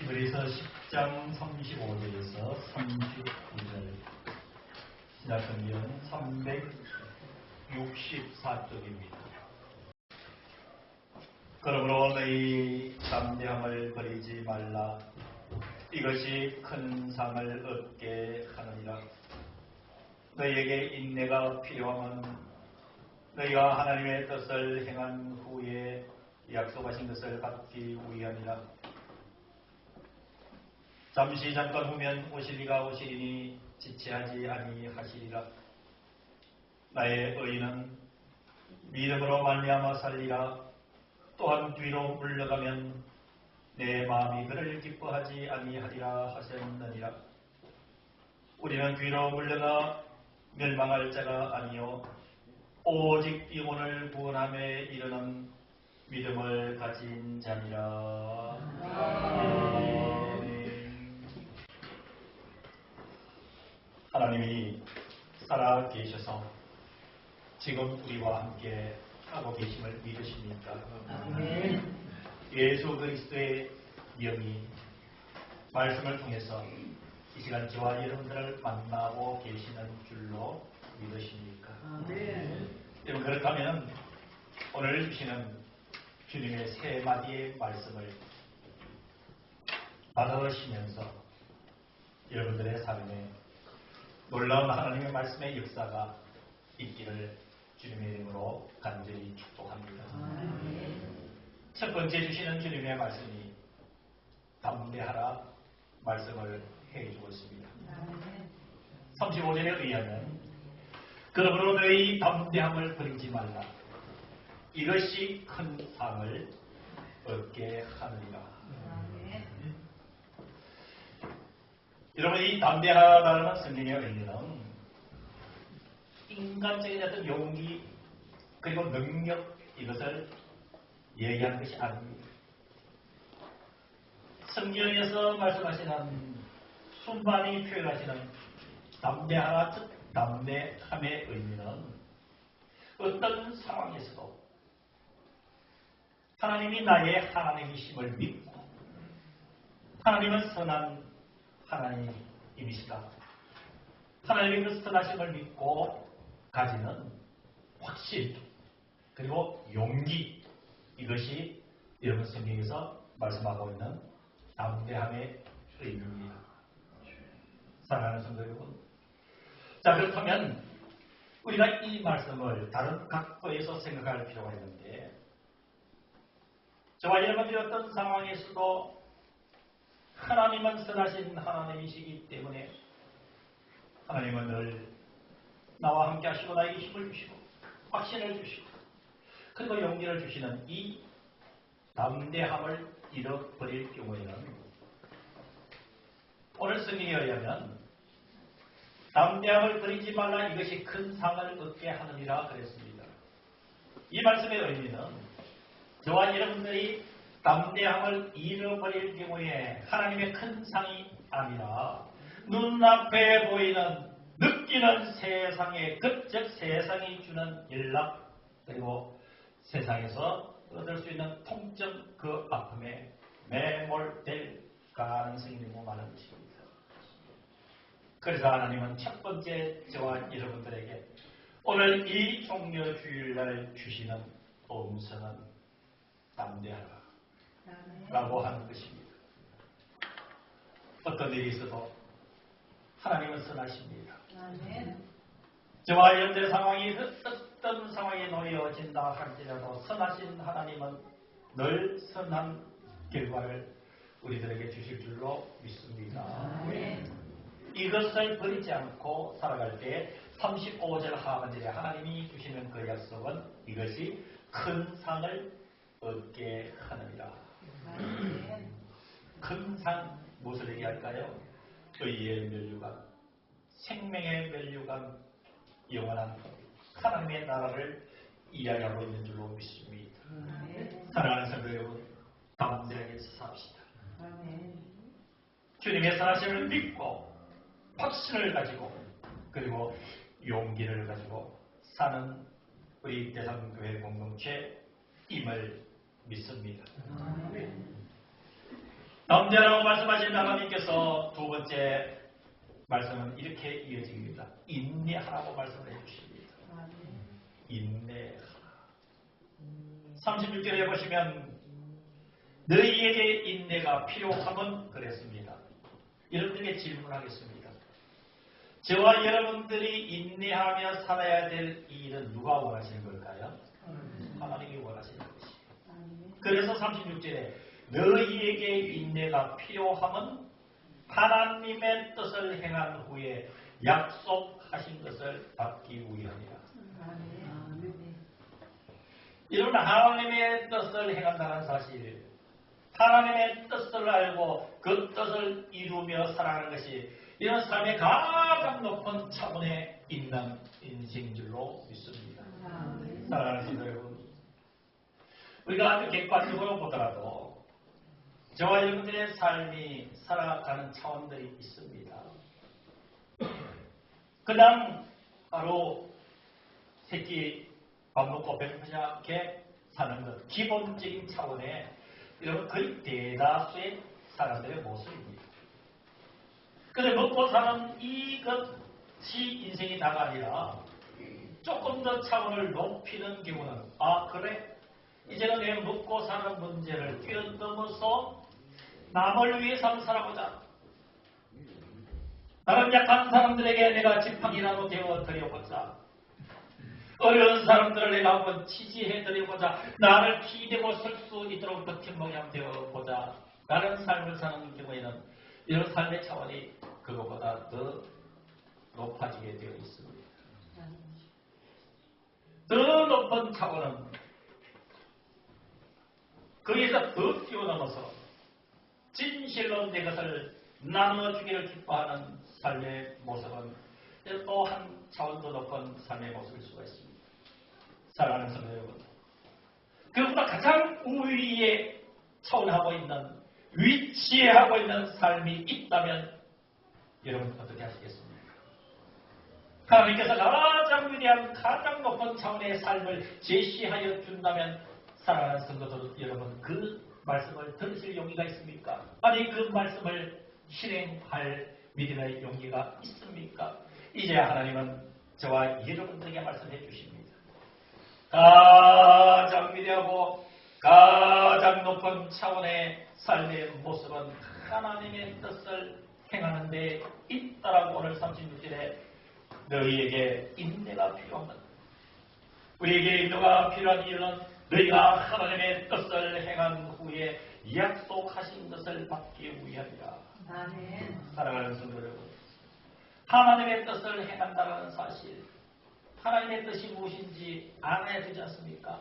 히브리서 10장 35절에서 39절 신약성경 364쪽입니다. 그러므로 너희 담대함을 버리지 말라. 이것이 큰 상을 얻게 하느니라. 너희에게 인내가 필요하면 너희가 하나님의 뜻을 행한 후에 약속하신 것을 받기 위함이라. 잠시 잠깐 후면 오시리가 오시리니 지체하지 아니하시리라. 나의 의인은 믿음으로 말미암아 살리라. 또한 뒤로 물러가면 내 마음이 그를 기뻐하지 아니하리라 하셨느니라. 우리는 뒤로 물러가 멸망할 자가 아니요 오직 영혼을 구원함에 이르는 믿음을 가진 자니라. 하나님이 살아 계셔서 지금 우리와 함께 하고 계심을 믿으십니까? 예수 그리스도의 영이 말씀을 통해서 이 시간 저와 여러분들을 만나고 계시는 줄로 믿으십니까? 여러분 그렇다면 오늘 주시는 주님의 세 마디의 말씀을 받아시면서 여러분들의 삶에 놀라운 하나님의 말씀의 역사가 있기를 주님의 이름으로 간절히 축복합니다. 첫 번째 주시는 주님의 말씀이 담대하라 말씀을 해주고 있습니다. 35절에 의하면 그러므로 너희 담대함을 버리지 말라. 이것이 큰 상을 얻게 하느니라. 여러분 이 담대하다는 성경의 의미는 인간적인 어떤 용기 그리고 능력 이것을 얘기하는 것이 아닙니다. 성경에서 말씀하시는 순반이 표현하시는 담대하라 즉 담대함의 의미는 어떤 상황에서도 하나님이 나의 하나님이심을 믿고 하나님은 선한 하나님이시다. 하나님의 그 선하심을 믿고 가지는 확신 그리고 용기 이것이 여러분 성경에서 말씀하고 있는 담대함의 의미입니다. 사랑하는 성도 여러분, 자 그렇다면 우리가 이 말씀을 다른 각도에서 생각할 필요가 있는데 저와 여러분들이 어떤 상황에서도 하나님은 선하신 하나님이시기 때문에 하나님은 늘 나와 함께 하시고 나에게 힘을 주시고 확신을 주시고 그리고 용기를 주시는 이 담대함을 잃어버릴 경우에는 오늘 성경에 의하면 담대함을 버리지 말라 이것이 큰 상을 얻게 하느니라 그랬습니다. 이 말씀의 의미는 저와 여러분들이 담대함을 잃어버릴 경우에 하나님의 큰 상이 아니라 눈앞에 보이는 느끼는 세상의 극적 세상이 주는 연락 그리고 세상에서 얻을 수 있는 통증 그 아픔에 매몰될 가능성이 너무 많은 것입니다. 그래서 하나님은 첫 번째 저와 여러분들에게 오늘 이 종려 주일날 주시는 음성은 담대하라 라고 하는 것입니다. 어떤 일이 있어도 하나님은 선하십니다. 저와 여러분들의 상황이 어떤 상황에 놓여진다 할지라도 선하신 하나님은 늘 선한 결과를 우리들에게 주실 줄로 믿습니다. 이것을 버리지 않고 살아갈 때 35절 하반절에 하나님이 주시는 그 약속은 이것이 큰 상을 얻게 하느니라. 큰 상 무엇을 얘기할까요? 의의 면류관, 생명의 면류관, 영원한 하나님의 나라를 이야기하고 있는 줄로 믿습니다. 사랑하는 성도 여러분, 담대하게 삽시다. 주님의 선하심을 믿고 확신을 가지고 그리고 용기를 가지고 사는 우리 대상교회 공동체임을 믿습니다. 남자라고 말씀하신 하나님께서 두 번째 말씀은 이렇게 이어집니다. 인내하라고 말씀을 해주십니다. 인내하라. 36절에 보시면 너희에게 인내가 필요하면 그랬습니다. 여러분에게 질문하겠습니다. 저와 여러분들이 인내하며 살아야 될 이 일은 누가 원하시는 걸까요? 하나님이 원하시는 것이에요. 그래서 36절에 너희에게 인내가 필요하면 하나님의 뜻을 행한 후에 약속하신 것을 받기 위함이라. 여러분, 하나님의 뜻을 행한다는 사실, 하나님의 뜻을 알고 그 뜻을 이루며 살아가는 것이 이런 삶의 가장 높은 차원에 있는 인생인 줄로 믿습니다. 사랑하는 성도 여러분, 우리가 아주 객관적으로 보더라도 저와 여러분들의 삶이 살아가는 차원들이 있습니다. 그냥 바로 새끼 밥 먹고 배고프지 않게 사는 것, 기본적인 차원에 여러분 거의 대다수의 사람들의 모습입니다. 그런데 먹고 사는 이것이 인생이 다가 아니라 조금 더 차원을 높이는 경우는 그래? 이제는 내 먹고 사는 문제를 뛰어넘어서 남을 위해서 한번 살아보자. 다른 약한 사람들에게 내가 지팡이라도 되어드려보자. 어려운 사람들을 내가 한번 지지해드려보자. 나를 기대고 설 수 있도록 버팀목이 한번 되어보자. 라는 삶을 사는 경우에는 이런 삶의 차원이 그것보다 더 높아지게 되어 있습니다. 더 높은 차원은 거기서 더 뛰어넘어서 진실로 내 것을 나눠주기를 기뻐하는 삶의 모습은 또 한 차원 더 높은 삶의 모습일 수가 있습니다. 사랑하는 성도 여러분, 그보다 가장 우위에 차원하고 있는, 위치에 하고 있는 삶이 있다면 여러분 어떻게 하시겠습니까? 하나님께서 가장 위대한, 가장 높은 차원의 삶을 제시하여 준다면 사랑하는 성도들 여러분, 그 말씀을 들으실 용기가 있습니까? 아니 그 말씀을 실행할 믿음의 용기가 있습니까? 이제 하나님은 저와 여러분들에게 말씀해 주십니다. 가장 위대하고 가장 높은 차원의 삶의 모습은 하나님의 뜻을 행하는 데 있다라고 오늘 36절에 너희에게 인내가 필요합니다. 우리에게 인내가 필요한 이유는 너희가 하나님의 뜻을 행한 후에 약속하신 것을 받기 위함이라. 아멘. 사랑하는 성도 여러분, 하나님의 뜻을 행한다는 사실, 하나님의 뜻이 무엇인지 알아야 되지 않습니까?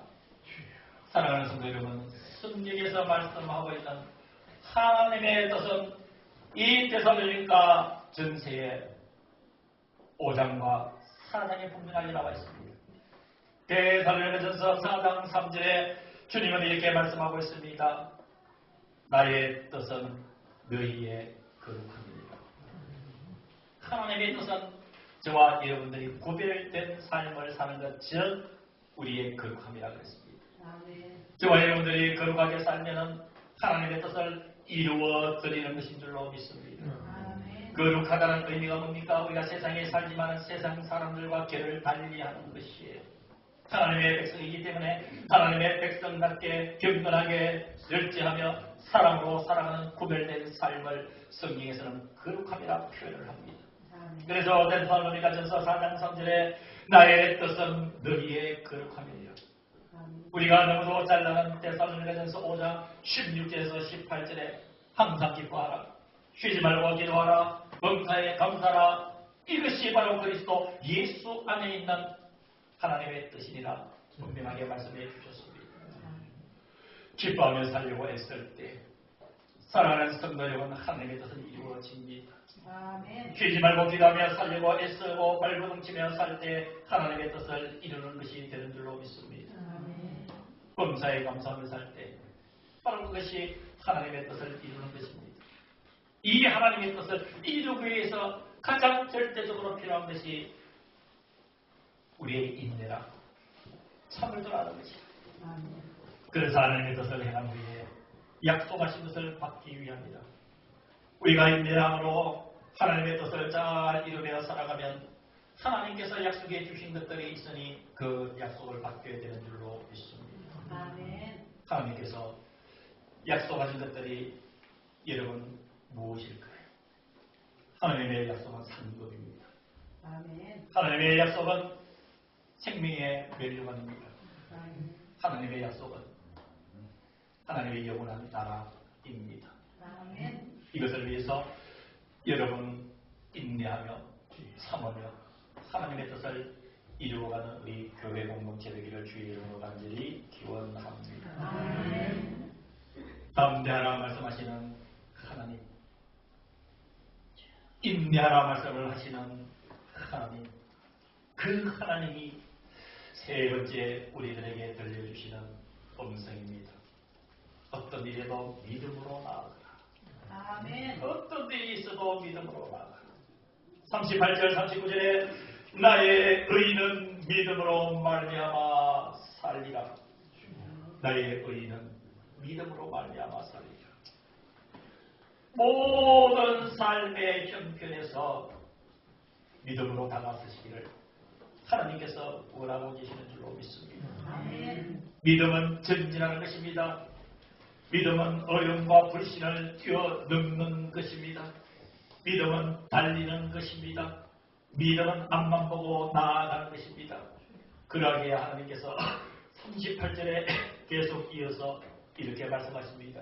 사랑하는 성도 여러분, 성경에서 말씀하고 있는 하나님의 뜻은 이 데살로니가 전서의 5장과 4장에 분명하게 나와 있습니다. 데살로니가전서 4장 3절에 주님은 이렇게 말씀하고 있습니다. 나의 뜻은 너희의 거룩함이니라. 하나님의 뜻은 저와 여러분들이 구별된 삶을 사는 것, 즉 우리의 거룩함이라 그랬습니다. 저와 여러분들이 거룩하게 살면 하나님의 뜻을 이루어 드리는 것인 줄로 믿습니다. 거룩하다는 의미가 뭡니까? 우리가 세상에 살지만 세상 사람들과 결을 달리하는 것이에요. 하나님의 백성이기 때문에 하나님의 백성답게 경건하게 절제하며 사랑으로 살아가는 구별된 삶을 성경에서는 거룩함이라 표현을 합니다. 그래서 데살로니가전서 4장 3절에 나의 뜻은 너희의 거룩함이니라. 우리가 너무도 잘 나가는 데살로니가전서 5장 16절에서 18절에 항상 기뻐하라, 쉬지 말고 기도하라, 범사에 감사하라, 이것이 바로 그리스도 예수 안에 있는 하나님의 뜻이니라 분명하게 말씀해 주셨습니다. 기뻐하며 살려고 애쓸 때 사랑하는 성도 여러분, 하나님의 뜻은 이루어집니다. 쉬지 말고 기도하며 살려고 애쓰고 발버둥치며 살 때 하나님의 뜻을 이루는 것이 되는 줄로 믿습니다. 범사에 감사하며 살 때 바로 그것이 하나님의 뜻을 이루는 것입니다. 이 하나님의 뜻을 이루기 위해서 가장 절대적으로 필요한 것이 우리의 인내라, 참을 줄 아는 것이다. 그래서 하나님의 뜻을 행한 후에 약속하신 것을 받기 위함이다. 우리가 인내함으로 하나님의 뜻을 잘 이루며 살아가면 하나님께서 약속해 주신 것들이 있으니 그 약속을 받게 되는 줄로 믿습니다. 아멘. 하나님께서 약속하신 것들이 여러분 무엇일까요? 하나님의 약속은 상급입니다. 아멘. 하나님의 약속은 생명의 멸류관입니다. 아멘. 하나님의 약속은 하나님의 영원한 나라입니다. 아멘. 이것을 위해서 여러분 인내하며 참으며 하나님의 뜻을 이루어가는 우리 교회 공동체 되기를 주의 이름으로 간절히 기원합니다. 아멘. 담대하라 말씀하시는 하나님, 인내하라 말씀을 하시는 하나님, 그 하나님이 세 번째 우리들에게 들려주시는 음성입니다. 어떤 일에도 믿음으로 나아가라. 아멘. 어떤 일이 있어도 믿음으로 나아가라. 38절 39절에 나의 의인은 믿음으로 말미암아 살리라. 나의 의인은 믿음으로 말미암아 살리라. 모든 삶의 형편에서 믿음으로 다가서시기를 하나님께서 원하고 계시는 줄로 믿습니다. 아멘. 믿음은 전진하는 것입니다. 믿음은 어려움과 불신을 뛰어넘는 것입니다. 믿음은 달리는 것입니다. 믿음은 앞만 보고 나아가는 것입니다. 그러기에 하나님께서 38절에 계속 이어서 이렇게 말씀하십니다.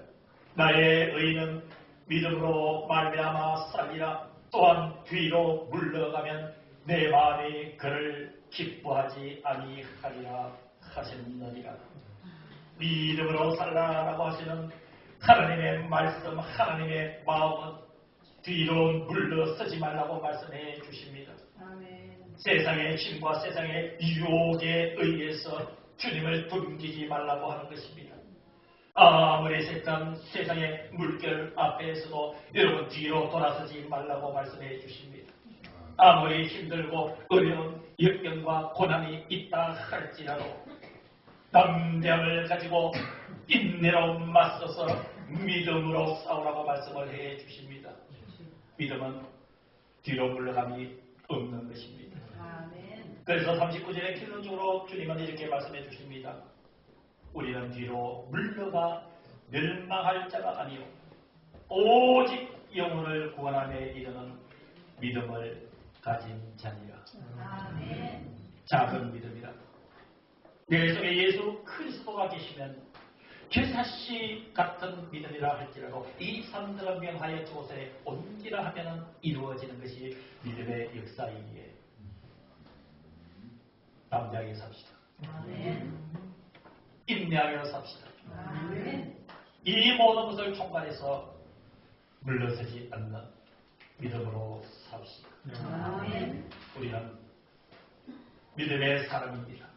나의 의인은 믿음으로 말미암아 살리라. 또한 뒤로 물러가면 내 마음이 그를 기뻐하지 아니하리라 하셨느니라. 믿음으로 살라라고 하시는 하나님의 말씀, 하나님의 마음은 뒤로 물러서지 말라고 말씀해 주십니다. 아멘. 세상의 힘과 세상의 유혹에 의해서 주님을 숨기지 말라고 하는 것입니다. 아무리 세상의 물결 앞에서도 여러분 뒤로 돌아서지 말라고 말씀해 주십니다. 아무리 힘들고 어려운 역경과 고난이 있다 할지라도 담대함을 가지고 인내로 맞서서 믿음으로 싸우라고 말씀을 해 주십니다. 믿음은 뒤로 물러감이 없는 것입니다. 아멘. 그래서 39절에 결론적으로 주님은 이렇게 말씀해 주십니다. 우리는 뒤로 물러가 멸망할 자가 아니요 오직 영혼을 구원함에 이르는 믿음을 가진 자니라. 아멘. 작은 믿음이라. 내 속에 예수 그리스도가 계시면 겨사시 같은 믿음이라 할지라도 이 산들을 명하여 저곳에 옮기라 하면 이루어지는 것이 믿음의 역사이기에 담대하게 삽시다. 아멘. 인내하여 삽시다. 아멘. 이 모든 것을 총괄해서 물러서지 않는 믿음으로 삽시다. 아멘. 우리는 믿음의 사람입니다.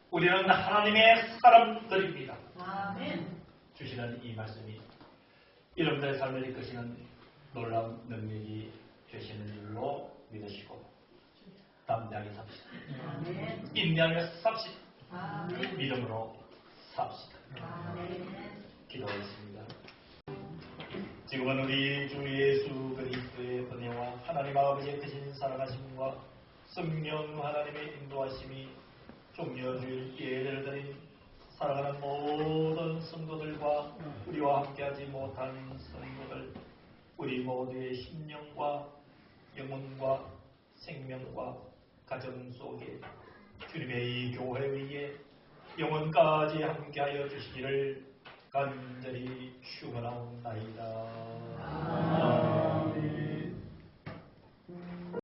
우리는 하나님의 사람들입니다. 아멘. 주시는 이 말씀이 여러분들의 삶을 이끄시는 놀라운 능력이 되시는 줄로 믿으시고 담대하게 삽시다. 아멘. 인내하며 삽시다. 아멘. 믿음으로 삽시다. 아멘. 기도하겠습니다. 지금은 우리 주 예수 그리스도의 은혜와 하나님 아버지의 크신 사랑하심과 성령 하나님의 인도하심이 종려주일 예를 드린 사랑하는 모든 성도들과 우리와 함께하지 못한 성도들, 우리 모두의 심령과 영혼과 생명과 가정 속에 주님의 이 교회 위에 영혼까지 함께하여 주시기를 간절히 축원하옵나이다.